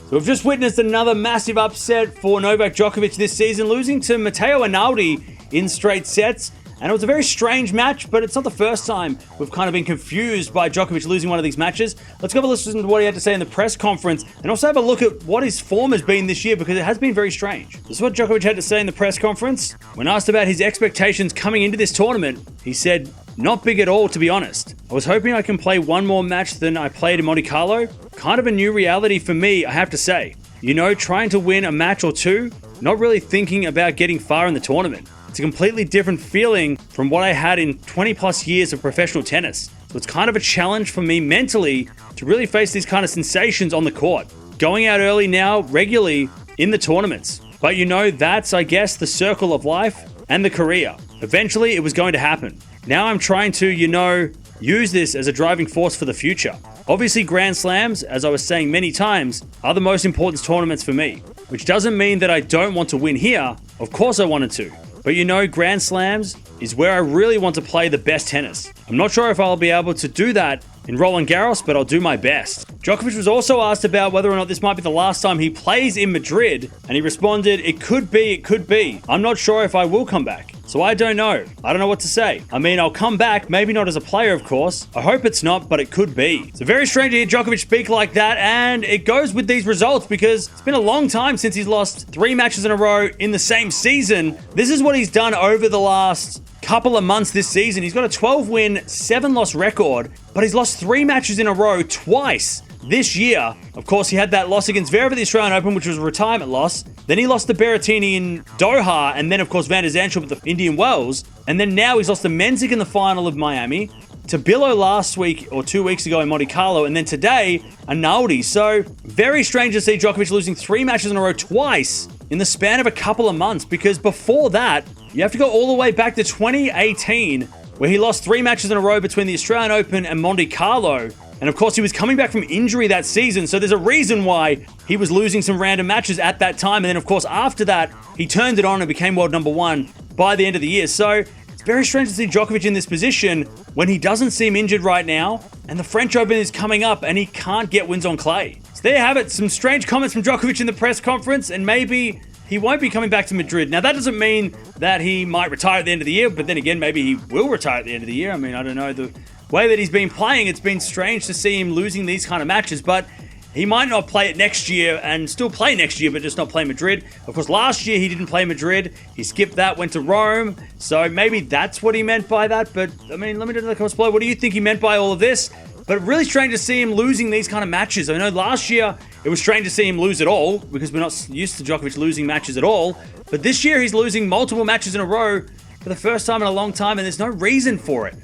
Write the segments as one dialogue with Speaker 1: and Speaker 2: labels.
Speaker 1: So we've just witnessed another massive upset for Novak Djokovic this season, losing to Matteo Arnaldi in straight sets. And it was a very strange match, but it's not the first time we've kind of been confused by Djokovic losing one of these matches. Let's go have a listen to what he had to say in the press conference and also have a look at what his form has been this year, because it has been very strange. This is what Djokovic had to say in the press conference. When asked about his expectations coming into this tournament, he said, "Not big at all, to be honest. I was hoping I can play one more match than I played in Monte Carlo. Kind of a new reality for me, I have to say. You know, trying to win a match or two, not really thinking about getting far in the tournament. It's a completely different feeling from what I had in 20 plus years of professional tennis. So it's kind of a challenge for me mentally to really face these kind of sensations on the court. Going out early now, regularly in the tournaments. But you know, that's, I guess, the circle of life and the career. Eventually, it was going to happen. Now I'm trying to, use this as a driving force for the future. Obviously, Grand Slams, as I was saying many times, are the most important tournaments for me. Which doesn't mean that I don't want to win here. Of course I wanted to. But Grand Slams is where I really want to play the best tennis. I'm not sure if I'll be able to do that in Roland Garros, but I'll do my best." Djokovic was also asked about whether or not this might be the last time he plays in Madrid, and he responded, "It could be. I'm not sure if I will come back. So I don't know. I don't know what to say. I mean, I'll come back, maybe not as a player, of course. I hope it's not, but it could be." It's very strange to hear Djokovic speak like that, and it goes with these results because it's been a long time since he's lost 3 matches in a row in the same season. This is what he's done over the last couple of months this season. He's got a 12-win, 7-loss record, but he's lost 3 matches in a row twice this year. Of course, he had that loss against Zverev at the Australian Open, which was a retirement loss. Then he lost to Berrettini in Doha, and then, of course, Van der Zandschulp at the Indian Wells. And then now he's lost to Mensik in the final of Miami, to Billow last week or 2 weeks ago in Monte Carlo, and then today, Arnaldi. So, very strange to see Djokovic losing 3 matches in a row twice in the span of a couple of months, because before that, you have to go all the way back to 2018, where he lost 3 matches in a row between the Australian Open and Monte Carlo. And of course, he was coming back from injury that season, so there's a reason why he was losing some random matches at that time. And then, of course, after that, he turned it on and became world number 1 by the end of the year. So it's very strange to see Djokovic in this position when he doesn't seem injured right now, and the French Open is coming up, and he can't get wins on clay. So there you have it, some strange comments from Djokovic in the press conference, and maybe he won't be coming back to Madrid. Now, that doesn't mean that he might retire at the end of the year, but then again, maybe he will retire at the end of the year. I mean, I don't know. The way that he's been playing, it's been strange to see him losing these kind of matches, but he might not play it next year and still play next year, but just not play Madrid. Of course, last year he didn't play Madrid. He skipped that, went to Rome, so maybe that's what he meant by that. But, I mean, let me know in the comments below. What do you think he meant by all of this? But really strange to see him losing these kind of matches. I know last year it was strange to see him lose at all, because we're not used to Djokovic losing matches at all. But this year he's losing multiple matches in a row for the first time in a long time, and there's no reason for it,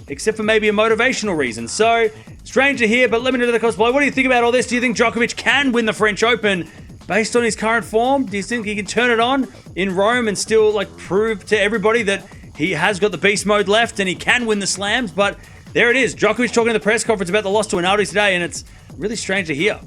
Speaker 1: except for maybe a motivational reason. So, strange to hear, but let me know in the comments below. What do you think about all this? Do you think Djokovic can win the French Open based on his current form? Do you think he can turn it on in Rome and still prove to everybody that he has got the beast mode left and he can win the slams? But there it is. Djokovic talking in the press conference about the loss to Arnaldi today, and it's really strange to hear.